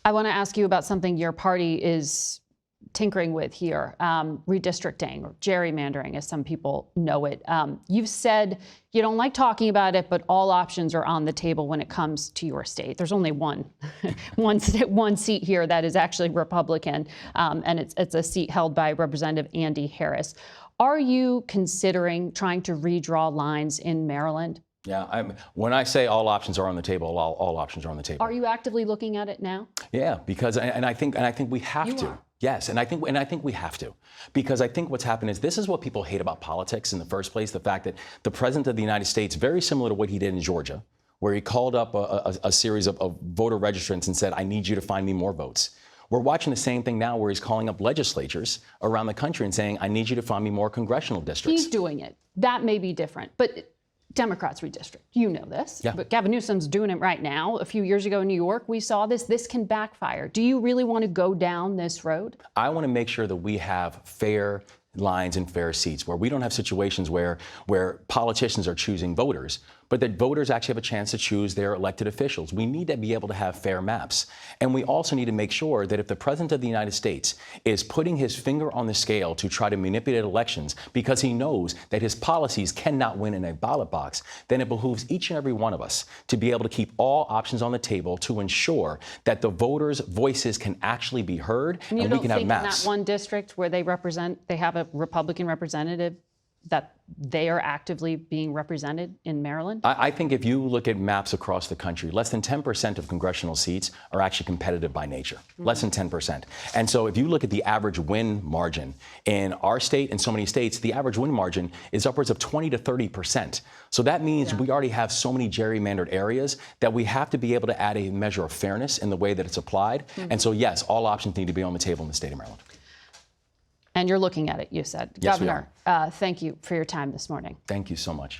I want to ask you about something your party is tinkering with here, redistricting or gerrymandering, as some people know it. You've said you don't like talking about it, but all options are on the table when it comes to your state. There's only one seat here that is actually Republican, and it's a seat held by Representative Andy Harris. Are you considering trying to redraw lines in Maryland? Yeah, when I say all options are on the table, all options are on the table. Are you actively looking at it now? Yeah, because I think we have You to. are. Yes, and I think we have to, because I think what's happened is this is what people hate about politics in the first place: the fact that the president of the United States, very similar to what he did in Georgia, where he called up a series of voter registrants and said, "I need you to find me more votes." We're watching the same thing now, where he's calling up legislatures around the country and saying, "I need you to find me more congressional districts." He's doing it. That may be different, but Democrats redistrict. You know this. Yeah. But Gavin Newsom's doing it right now. A few years ago in New York, we saw this. This can backfire. Do you really want to go down this road? I want to make sure that we have fair lines and fair seats, where we don't have situations where politicians are choosing voters, but that voters actually have a chance to choose their elected officials. We need to be able to have fair maps. And we also need to make sure that if the president of the United States is putting his finger on the scale to try to manipulate elections because he knows that his policies cannot win in a ballot box, then it behooves each and every one of us to be able to keep all options on the table to ensure that the voters' voices can actually be heard and we can have maps. You don't think in that one district where they have a Republican representative, that they are actively being represented in Maryland? I think if you look at maps across the country, less than 10% of congressional seats are actually competitive by nature. Less than 10%. And so if you look at the average win margin in our state and so many states, the average win margin is upwards of 20 to 30%. So that means we already have so many gerrymandered areas that we have to be able to add a measure of fairness in the way that it's applied. And so, yes, all options need to be on the table in the state of Maryland. And you're looking at it, you said. Yes, Governor, thank you for your time this morning. Thank you so much.